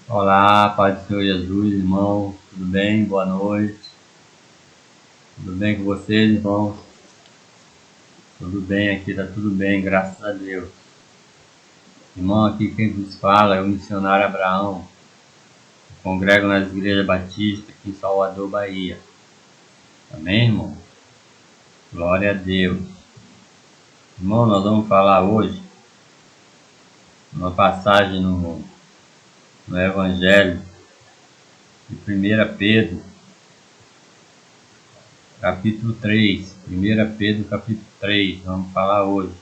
Olá, Pai do Senhor Jesus, irmão, tudo bem? Boa noite. Tudo bem com vocês, irmãos? Tudo bem aqui, tá tudo bem, graças a Deus. Irmão, aqui quem vos fala é o missionário Abraão. Eu congrego nas igrejas batistas aqui em Salvador, Bahia. Amém, irmão? Glória a Deus. Irmão, nós vamos falar hoje uma passagem no Evangelho de 1 Pedro, capítulo 3. 1 Pedro, capítulo 3, vamos falar hoje.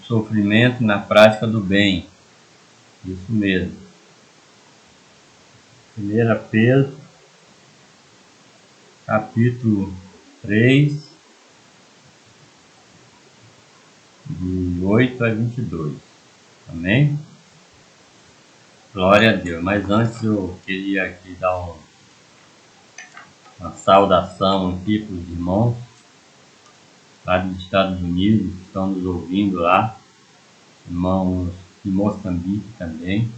Sofrimento na prática do bem. Isso mesmo. 1 Pedro, capítulo 3, de 8 a 22. Amém? Glória a Deus. Mas antes eu queria aqui dar uma saudação aqui para os irmãos lá dos Estados Unidos que estão nos ouvindo lá. Irmãos de Moçambique também.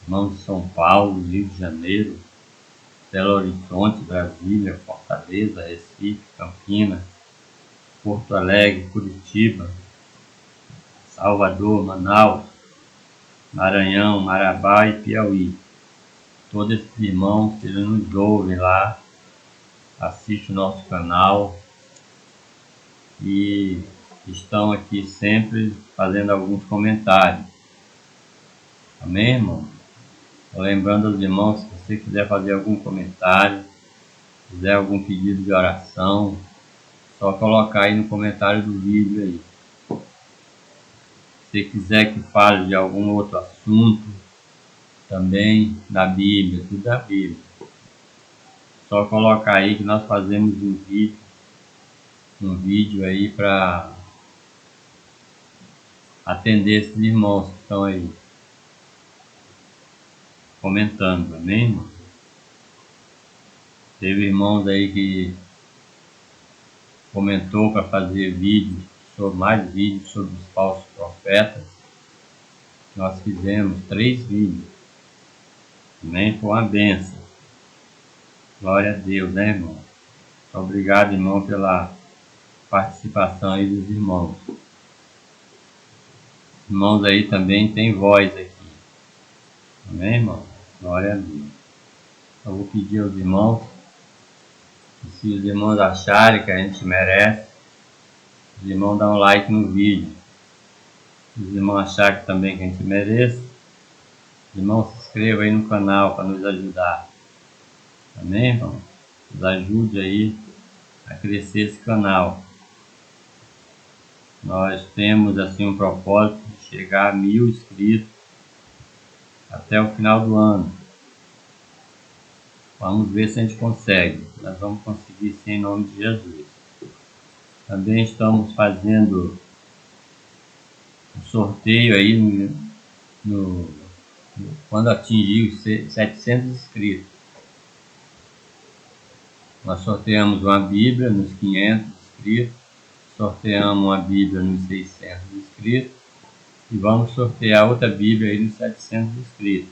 Irmãos de São Paulo, Rio de Janeiro, Belo Horizonte, Brasília, Fortaleza, Recife, Campinas, Porto Alegre, Curitiba, Salvador, Manaus, Maranhão, Marabá e Piauí. Todos esses irmãos que nos ouvem lá, assistem o nosso canal e estão aqui sempre fazendo alguns comentários. Amém, irmão? Lembrando aos irmãos, se você quiser fazer algum comentário, quiser algum pedido de oração, só colocar aí no comentário do vídeo aí. Se quiser que fale de algum outro assunto, também da Bíblia, tudo da Bíblia. Só colocar aí que nós fazemos um vídeo aí para atender esses irmãos que estão aí comentando, amém, irmão? Teve irmãos aí que comentou para fazer mais vídeos sobre os falsos profetas. Nós fizemos 3 vídeos, amém? Foi uma bênção. Glória a Deus, né, irmão? Obrigado, irmão, pela participação aí dos irmãos. Irmãos aí também tem voz aqui. Amém, irmão? Glória a Deus. Eu vou pedir aos irmãos, se os irmãos acharem que a gente merece, os irmãos dão um like no vídeo. Se os irmãos acharem também que a gente merece, os irmãos se inscrevam aí no canal para nos ajudar. Amém, irmão? Nos ajude aí a crescer esse canal. Nós temos assim um propósito de chegar a 1000 inscritos até o final do ano. Vamos ver se a gente consegue. Nós vamos conseguir sim, em nome de Jesus. Também estamos fazendo um sorteio aí quando atingir os 700 inscritos. Nós sorteamos uma Bíblia nos 500 inscritos, sorteamos uma Bíblia nos 600 inscritos e vamos sortear outra Bíblia aí nos 700 inscritos.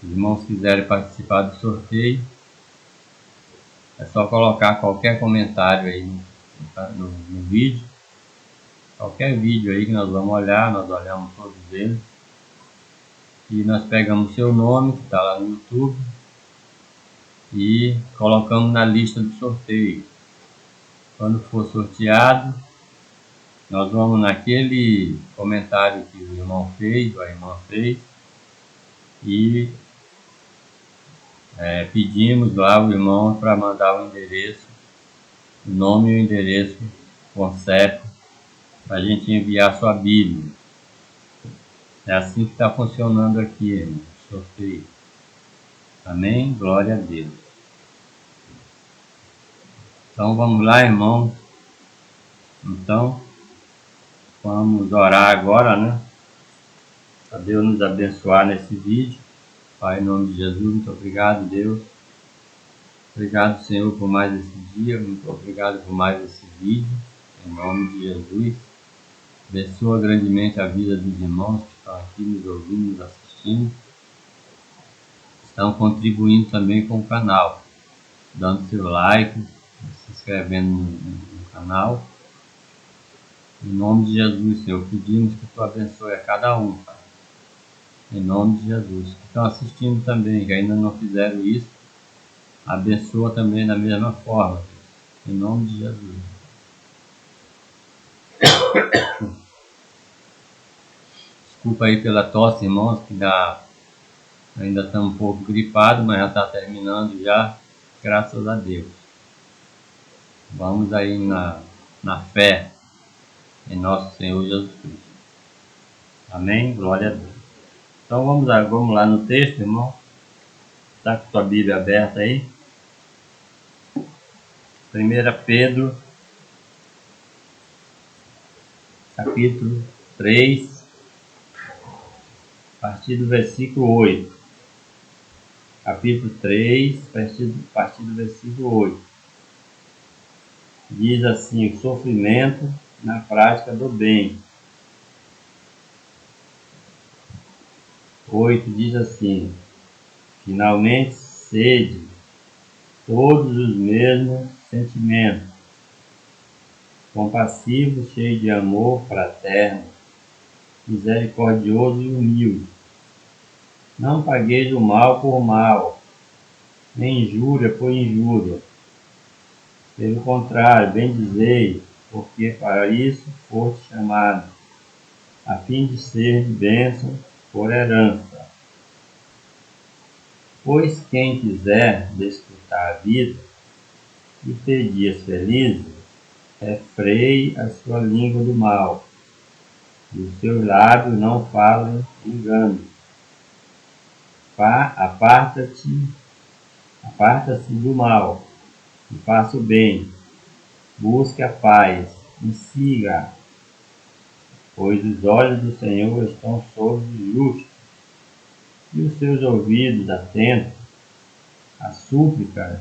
Se os irmãos quiserem participar do sorteio, é só colocar qualquer comentário aí no vídeo. Qualquer vídeo aí que nós vamos olhar, nós olhamos todos eles. E nós pegamos o seu nome, que está lá no YouTube, e colocamos na lista do sorteio. Quando for sorteado, nós vamos naquele comentário que o irmão fez, ou a irmã fez, e pedimos lá o irmão para mandar o endereço, o nome e o endereço com CEP, para a gente enviar sua Bíblia. É assim que está funcionando aqui, irmão, o sorteio. Amém? Glória a Deus. Então vamos lá, irmão. Então, vamos orar agora, né? Para Deus nos abençoar nesse vídeo. Pai, em nome de Jesus, muito obrigado, Deus. Obrigado, Senhor, por mais esse dia. Muito obrigado por mais esse vídeo. Em nome de Jesus. Abençoa grandemente a vida dos irmãos que estão aqui nos ouvindo, nos assistindo. assistindo estão contribuindo também com o canal, dando seu like, se inscrevendo no canal. Em nome de Jesus, Senhor, pedimos que Tu abençoe a cada um, Pai. Em nome de Jesus. Que estão assistindo também, que ainda não fizeram isso, abençoa também da mesma forma. Em nome de Jesus. Desculpa aí pela tosse, irmãos, que ainda está um pouco gripado, mas já está terminando já, graças a Deus. Vamos aí na fé em nosso Senhor Jesus Cristo. Amém? Glória a Deus. Então vamos lá no texto, irmão. Está com sua Bíblia aberta aí? 1 Pedro, capítulo 3, a partir do versículo 8. Capítulo 3, a partir do versículo 8. Diz assim: o sofrimento na prática do bem. 8 diz assim: finalmente sede todos os mesmos sentimentos, compassivo, cheio de amor fraterno, misericordioso e humilde. Não pagueis o mal por mal, nem injúria por injúria. Pelo contrário, bendizei, porque para isso foste chamado, a fim de ser de bênção por herança. Pois quem quiser desfrutar a vida e ter dias felizes, refreie a sua língua do mal, e os seus lábios não falem engano. Aparta-se do mal, e faça o bem, busque a paz, e siga, pois os olhos do Senhor estão sobre os justos, e os seus ouvidos atentos às súplicas,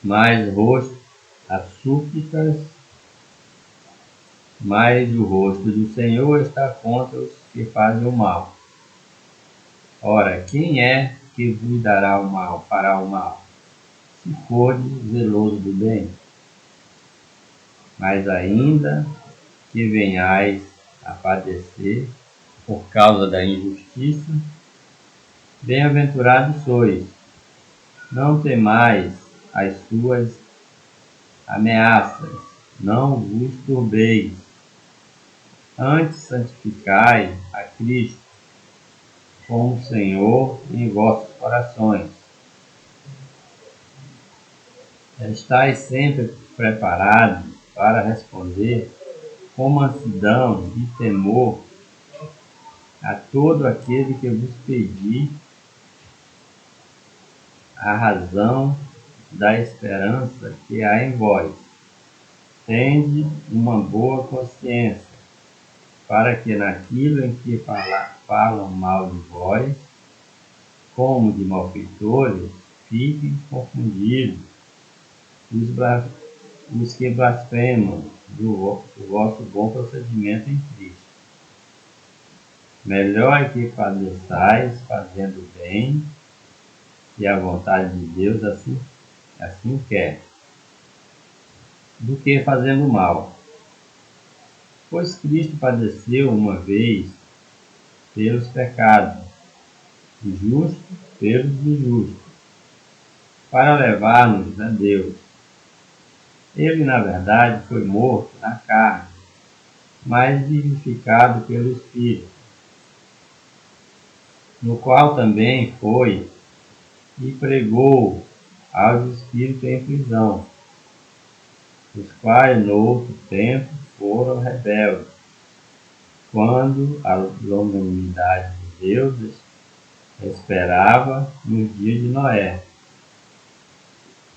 mas o rosto do Senhor está contra os que fazem o mal. Ora, quem é que vos dará o mal, fará o mal, se fordes zeloso do bem? Mas ainda que venhais a padecer por causa da injustiça, bem-aventurados sois. Não temais as suas ameaças, não vos turbeis. Antes santificai a Cristo como Senhor em vossos corações. Estais sempre preparados para responder com mansidão e temor a todo aquele que vos pedir a razão da esperança que há em vós. Tende uma boa consciência, para que naquilo em que falam mal de vós, como de malfeitores, fiquem confundidos os que blasfemam do vosso bom procedimento em Cristo. Melhor é que padeçais fazendo bem, e a vontade de Deus assim quer, do que fazendo mal. Pois Cristo padeceu uma vez pelos pecados, o justo pelos injustos, para levar-nos a Deus. Ele, na verdade, foi morto na carne, mas vivificado pelo Espírito, no qual também foi e pregou aos espíritos em prisão, os quais no outro tempo foram rebeldes, quando a longanimidade de Deus esperava nos dias de Noé,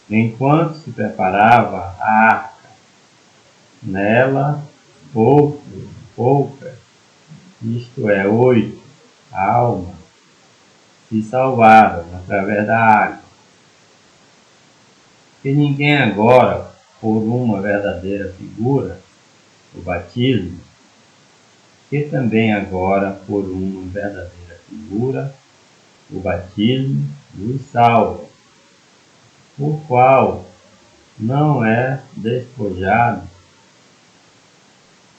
enquanto se preparava a arca. Nela, poucas, isto é, 8 almas, se salvaram através da água. Que ninguém agora, por uma verdadeira figura, o batismo, que também agora, por uma verdadeira figura, o batismo nos salva, o qual não é despojado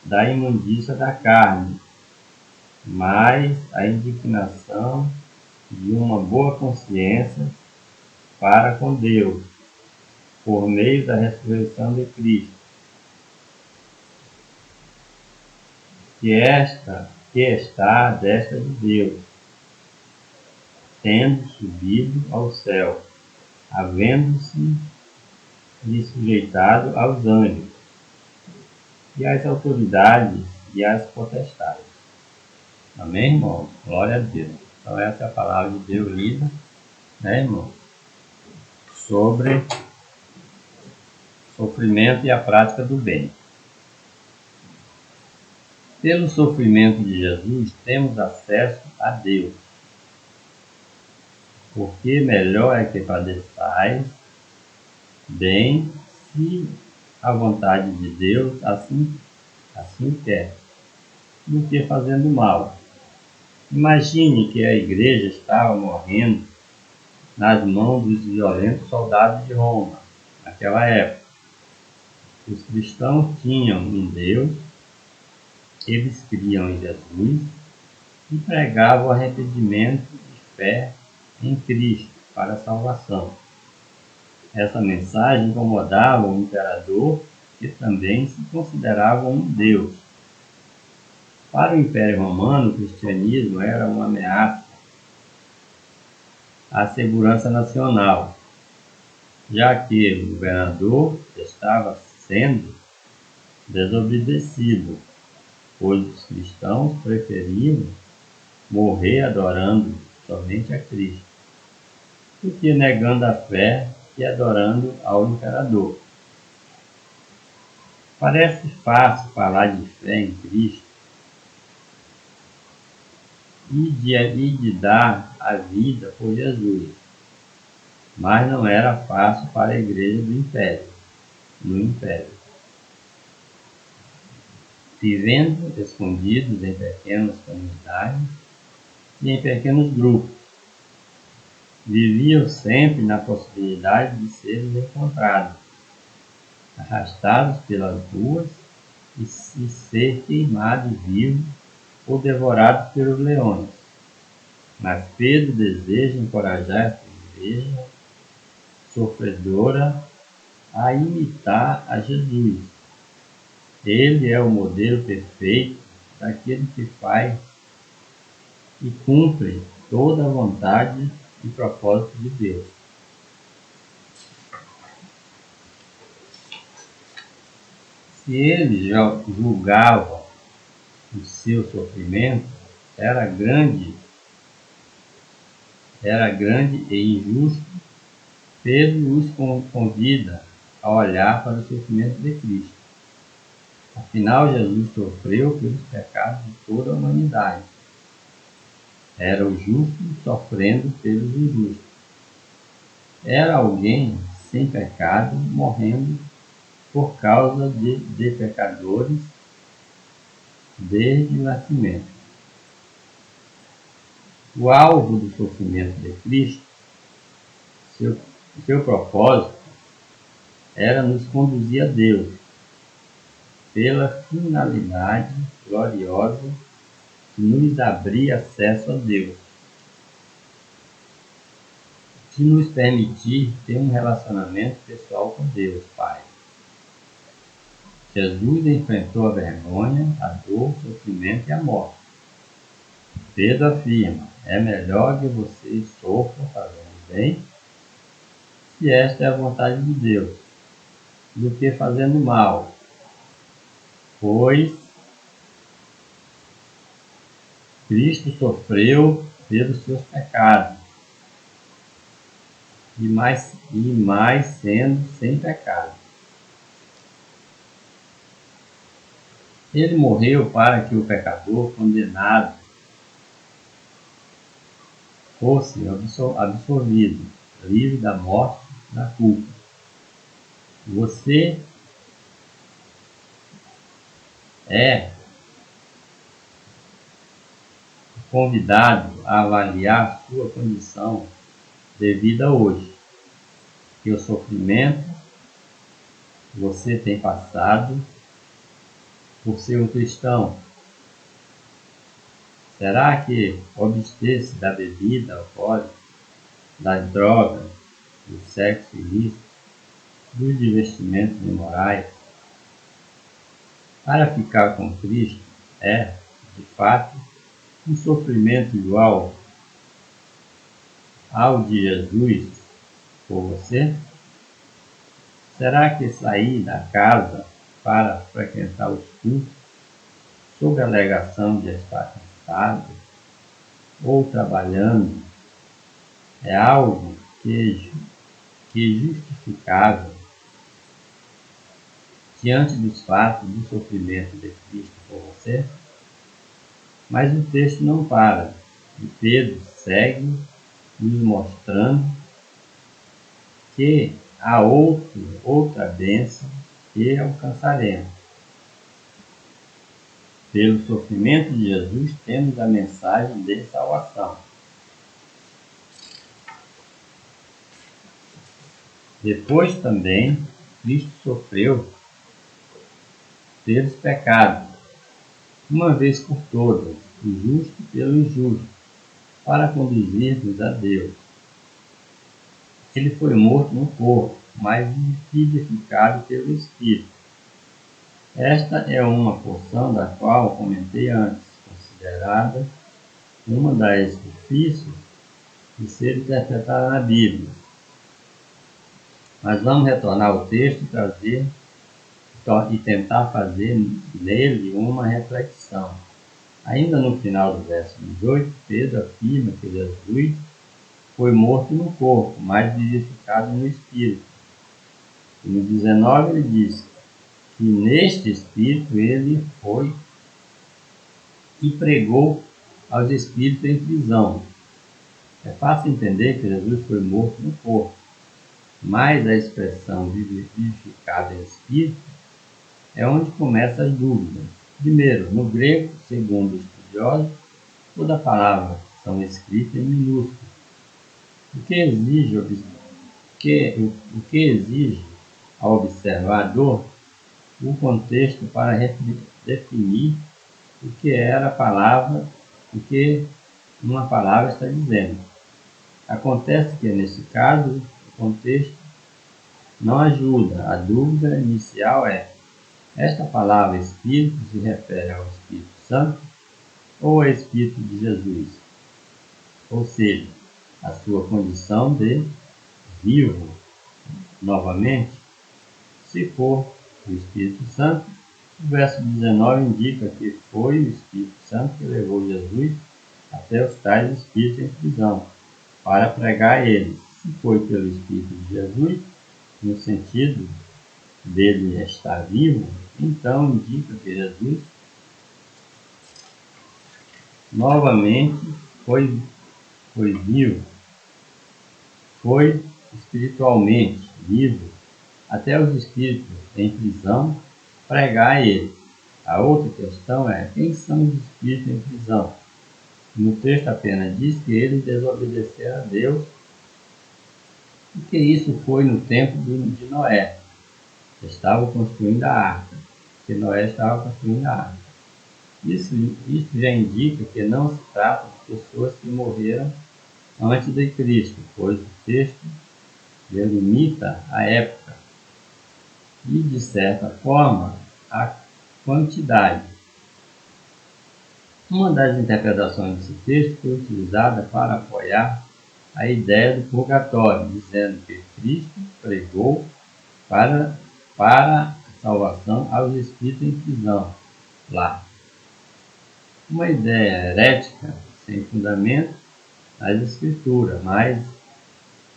da imundícia da carne, mas a indignação de uma boa consciência para com Deus, por meio da ressurreição de Cristo, que está à destra de Deus, tendo subido ao céu, havendo-se lhe sujeitado aos anjos, e às autoridades e às potestades. Amém, irmãos? Glória a Deus. Então essa é a palavra de Deus lida, né, irmãos? Sobre sofrimento e a prática do bem. Pelo sofrimento de Jesus, temos acesso a Deus. Porque melhor é que padeçais bem, se a vontade de Deus assim quer, do que fazendo mal. Imagine que a igreja estava morrendo nas mãos dos violentos soldados de Roma, naquela época. Os cristãos tinham um Deus, eles criam em Jesus e pregavam o arrependimento e fé em Cristo para a salvação. Essa mensagem incomodava o imperador, que também se considerava um Deus. Para o Império Romano, o cristianismo era uma ameaça à segurança nacional, já que o governador estava sendo desobedecido, pois os cristãos preferiam morrer adorando somente a Cristo, do que negando a fé e adorando ao imperador. Parece fácil falar de fé em Cristo e de dar a vida por Jesus, mas não era fácil para a igreja no Império. Vivendo escondidos em pequenas comunidades e em pequenos grupos, viviam sempre na possibilidade de serem encontrados, arrastados pelas ruas e ser queimados vivos ou devorados pelos leões. Mas Pedro deseja encorajar essa igreja sofredora a imitar a Jesus. Ele é o modelo perfeito daquele que faz e cumpre toda a vontade e propósito de Deus. Se ele julgava o seu sofrimento era grande e injusto, Pedro os convida a olhar para o sofrimento de Cristo. Afinal, Jesus sofreu pelos pecados de toda a humanidade. Era o justo sofrendo pelos injustos. Era alguém sem pecado morrendo por causa de pecadores desde o nascimento. O alvo do sofrimento de Cristo, seu propósito, era nos conduzir a Deus, pela finalidade gloriosa de nos abrir acesso a Deus, de nos permitir ter um relacionamento pessoal com Deus, Pai. Jesus enfrentou a vergonha, a dor, o sofrimento e a morte. Pedro afirma: é melhor que vocês sofram fazendo bem, se esta é a vontade de Deus, do que fazendo mal, pois Cristo sofreu pelos seus pecados, e mais sendo sem pecado. Ele morreu para que o pecador condenado fosse absolvido, livre da morte, da culpa. Você é convidado a avaliar sua condição de vida hoje. Que o sofrimento que você tem passado por ser um cristão. Será que abster-se da bebida alcoólica, das drogas, do sexo ilícito, dos divertimentos imorais, para ficar com Cristo é, de fato, um sofrimento igual ao de Jesus por você? Será que sair da casa para frequentar os cultos, sob a alegação de estar cansado ou trabalhando, é algo que é justificável diante dos fatos do sofrimento de Cristo por você? Mas o texto não para, e Pedro segue nos mostrando que há outra bênção que alcançaremos. Pelo sofrimento de Jesus temos a mensagem de salvação. Depois também Cristo sofreu pelos pecados, uma vez por todas, o justo pelo injusto, para conduzir-nos a Deus. Ele foi morto no corpo, mas vivificado pelo Espírito. Esta é uma porção da qual comentei antes, considerada uma das difíceis de ser interpretada na Bíblia. Mas vamos retornar ao texto e tentar fazer nele uma reflexão. Ainda no final do verso 18, Pedro afirma que Jesus foi morto no corpo, mas vivificado no Espírito. E no 19 ele diz que neste Espírito ele foi e pregou aos espíritos em prisão. É fácil entender que Jesus foi morto no corpo, mas a expressão vivificado em Espírito é onde começam as dúvidas. Primeiro, no grego, segundo os estudiosos, toda palavra são escritas em minúsculas. O que exige ao observador o contexto para definir o que era a palavra, o que uma palavra está dizendo. Acontece que, nesse caso, o contexto não ajuda. A dúvida inicial é: esta palavra Espírito se refere ao Espírito Santo ou ao Espírito de Jesus? Ou seja, a sua condição de vivo novamente? Se for o Espírito Santo, o verso 19 indica que foi o Espírito Santo que levou Jesus até os tais espíritos em prisão, para pregar a eles. Se foi pelo Espírito de Jesus, no sentido dele estar vivo, então indica que Jesus novamente foi vivo, foi espiritualmente vivo, até os espíritos em prisão pregar a eles. A outra questão é: quem são os espíritos em prisão? No texto apenas diz que eles desobedeceram a Deus, e que isso foi no tempo de Noé. Estavam construindo a arca, que Noé estava construindo a arca. Isso já indica que não se trata de pessoas que morreram antes de Cristo, pois o texto delimita a época e, de certa forma, a quantidade. Uma das interpretações desse texto foi utilizada para apoiar a ideia do purgatório, dizendo que Cristo pregou para a salvação aos espíritos em prisão lá. Uma ideia herética, sem fundamento nas Escrituras, mas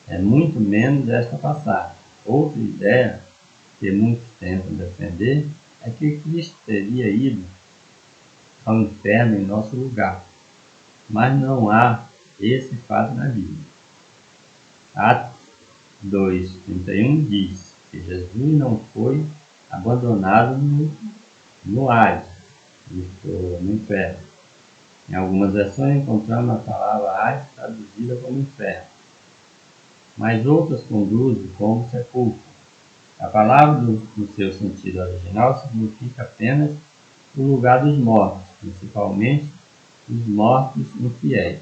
é muito menos esta passagem. Outra ideia que muitos tentam defender é que Cristo teria ido ao inferno em nosso lugar, mas não há esse fato na Bíblia. Atos 2:31 diz que Jesus não foi abandonado no Hades, no inferno. Em algumas versões encontramos a palavra Hades traduzida como inferno, mas outras conduzem como sepulcro. A palavra, no seu sentido original, significa apenas o lugar dos mortos, principalmente os mortos infiéis.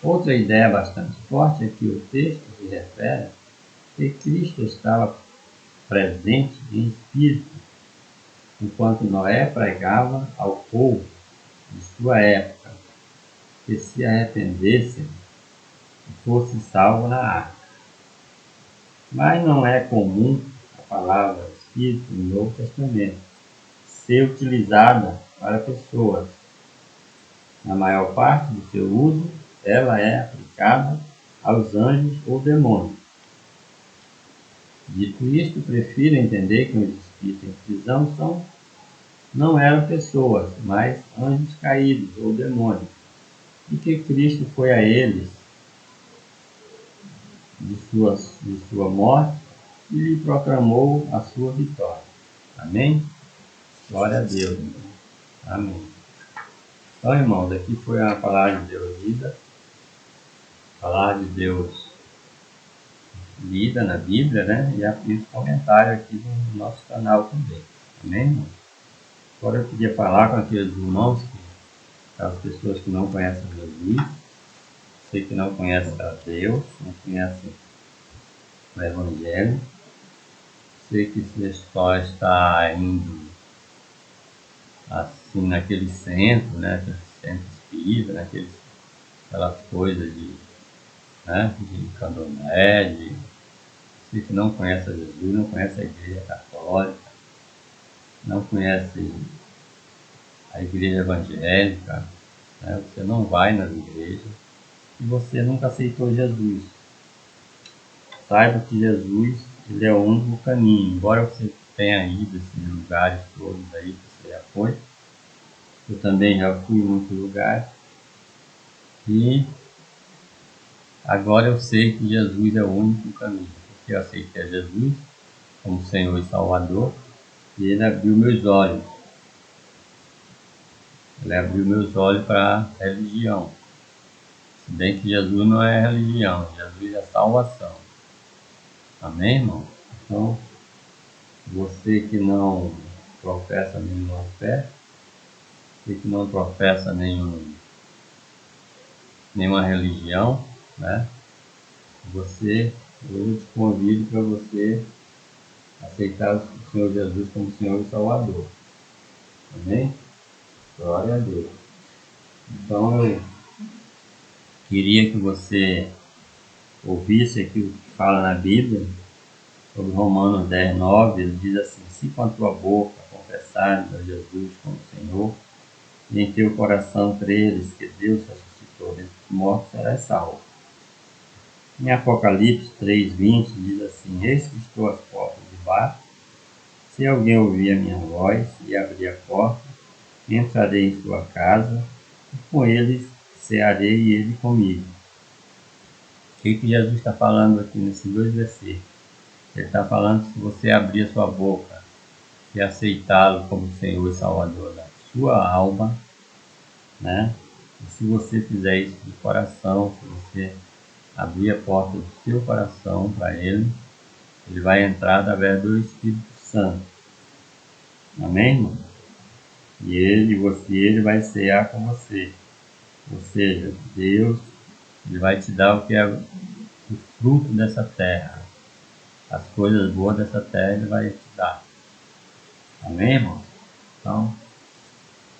Outra ideia bastante forte é que o texto se refere que Cristo estava presente em espírito, enquanto Noé pregava ao povo de sua época que se arrependessem e fosse salvo na arca. Mas não é comum a palavra Espírito no Novo Testamento ser utilizada para pessoas. Na maior parte do seu uso, ela é aplicada aos anjos ou demônios. Dito isto, prefiro entender que os espíritos em prisão não eram pessoas, mas anjos caídos ou demônios, e que Cristo foi a eles de sua morte e lhe proclamou a sua vitória. Amém? Glória a Deus. Amém. Então, irmãos, aqui foi a palavra de Deus lida, a palavra de Deus lida na Bíblia, né? E os comentários aqui no nosso canal também. Amém, irmãos? Agora eu queria falar com aqueles irmãos, aquelas pessoas que não conhecem Jesus, você que não conhece a Deus, não conhece o Evangelho, você que só está indo assim naquele centro, né? Aquele centro espírita, aquelas coisas de candomblé, você que não conhece a Jesus, não conhece a Igreja Católica, não conhece a Igreja Evangélica, né? Você não vai nas igrejas e você nunca aceitou Jesus. Saiba que Jesus, ele é o único caminho. Embora você tenha ido a esses lugares todos aí que você já foi, eu também já fui em muitos lugares e agora eu sei que Jesus é o único caminho, porque eu aceitei a Jesus como Senhor e Salvador e ele abriu meus olhos. Ele abriu meus olhos para a religião. Se bem que Jesus não é religião, Jesus é salvação. Amém, irmão? Então, você que não professa nenhuma fé, você que não professa nenhuma religião, né? Eu te convido para você aceitar o Senhor Jesus como Senhor e Salvador. Amém? Glória a Deus. Então eu queria que você ouvisse aqui o que fala na Bíblia, sobre Romanos 10, 9, ele diz assim: se com a tua boca confessares a Jesus como Senhor, e em teu coração creres que Deus ressuscitou dentre os mortos, serás salvo. Em Apocalipse 3:20 diz assim: eis que estou às portas de baixo, se alguém ouvir a minha voz e abrir a porta, entrarei em sua casa, e com ele cearei e ele comigo. O que Jesus está falando aqui nesses dois versículos? Ele está falando que se você abrir a sua boca e aceitá-lo como Senhor e Salvador da sua alma, né? E se você fizer isso de coração, se você abrir a porta do seu coração para Ele, Ele vai entrar através do Espírito Santo. Amém, irmão? E ele vai cear com você. Ou seja, Deus, Ele vai te dar o que é o fruto dessa terra. As coisas boas dessa terra Ele vai te dar. Amém, irmão? Então,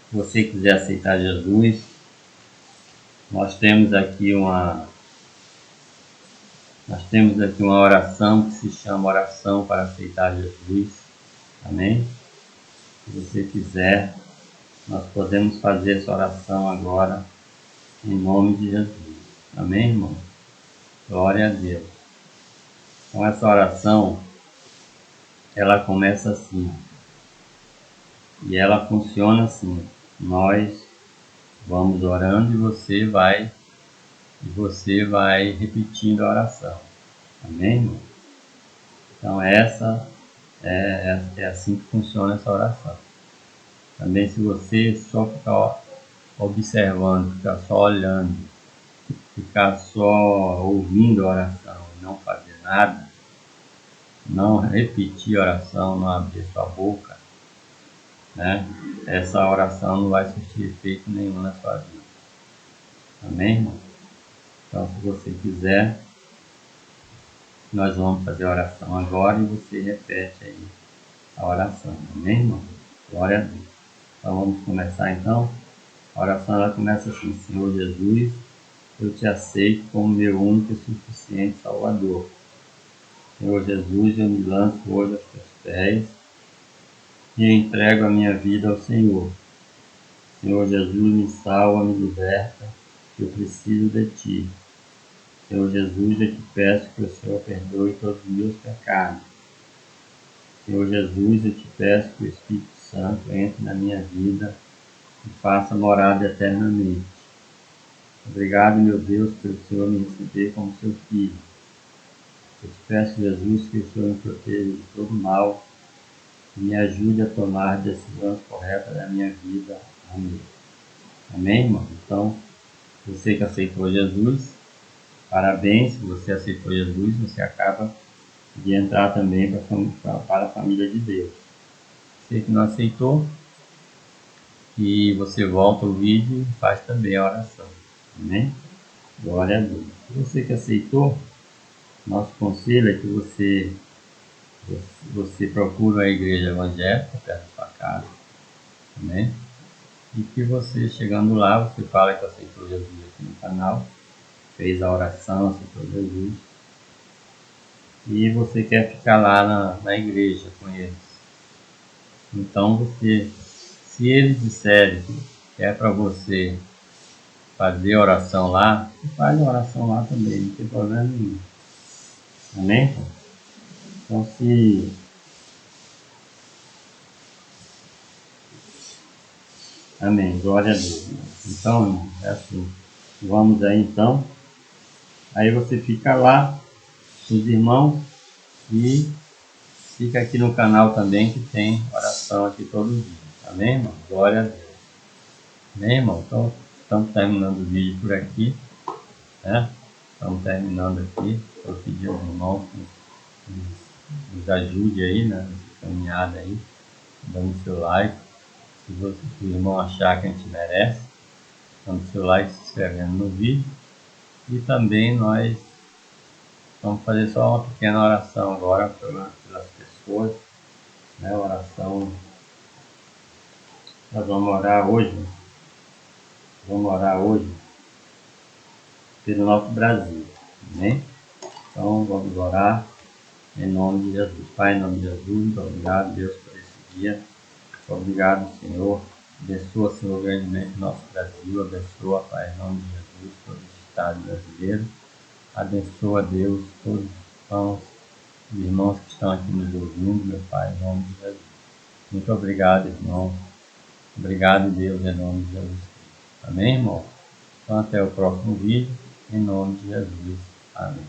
se você quiser aceitar Jesus, nós temos aqui uma oração que se chama oração para aceitar Jesus. Amém? Se você quiser, nós podemos fazer essa oração agora em nome de Jesus. Amém, irmão? Glória a Deus. Então essa oração, ela começa assim. E ela funciona assim. Nós vamos orando e você vai repetindo a oração. Amém, irmão? Então essa é assim que funciona essa oração. Também se você só ficar observando, ficar só olhando, ficar só ouvindo a oração e não fazer nada, não repetir a oração, não abrir sua boca, né? Essa oração não vai surtir efeito nenhum na sua vida. Amém, irmão? Então, se você quiser, nós vamos fazer a oração agora e você repete aí a oração. Amém, irmão? Glória a Deus. Então, vamos começar então. A oração ela começa assim: Senhor Jesus, eu te aceito como meu único e suficiente Salvador. Senhor Jesus, eu me lanço hoje aos teus pés e entrego a minha vida ao Senhor. Senhor Jesus, me salva, me liberta, que eu preciso de Ti. Senhor Jesus, eu te peço que o Senhor perdoe todos os meus pecados. Senhor Jesus, eu te peço que o Espírito Santo entre na minha vida e faça morada eternamente. Obrigado, meu Deus, pelo Senhor me receber como seu filho. Eu te peço, Jesus, que o Senhor me proteja de todo mal e me ajude a tomar decisões corretas da minha vida. Amém. Amém, irmão? Então, você que aceitou Jesus, parabéns. Se você aceitou Jesus, você acaba de entrar também para a família de Deus. Você que não aceitou, e você volta o vídeo e faz também a oração. Amém? Glória a Deus. Você que aceitou, nosso conselho é que você procura a igreja evangélica perto da sua casa. Amém? E que você, chegando lá, você fala que aceitou Jesus aqui no canal, fez a oração, aceitou Jesus, e você quer ficar lá na igreja com eles. Então você, se eles disserem que é para você fazer oração lá, você faz a oração lá também, não tem problema nenhum. Amém? Então se... Amém, glória a Deus. Então, é assim, vamos aí então. Aí você fica lá com os irmãos e fica aqui no canal também que tem oração aqui todos os dias. Amém, irmão? Glória a Deus. Amém, irmão? Então, estamos terminando o vídeo por aqui, né? Estamos terminando aqui. Eu pedi aos irmãos que nos ajude aí, né? Nessa caminhada aí, dando seu like. Se o irmão achar que a gente merece, dando seu like, se inscrevendo no vídeo. E também nós vamos fazer só uma pequena oração agora pelas pessoas, né? Oração, nós vamos orar hoje pelo nosso Brasil, amém? Então vamos orar em nome de Jesus. Pai, em nome de Jesus, muito obrigado, Deus, por esse dia. Muito obrigado, Senhor. Abençoa, Senhor, grandemente o nosso Brasil. Abençoa, Pai, em nome de Jesus, todos os estados brasileiros. Abençoa, Deus, todos os irmãos que estão aqui nos ouvindo, meu Pai, em nome de Jesus. Muito obrigado, irmão. Obrigado, Deus, em nome de Jesus. Amém, irmão? Então, até o próximo vídeo, em nome de Jesus. Amém.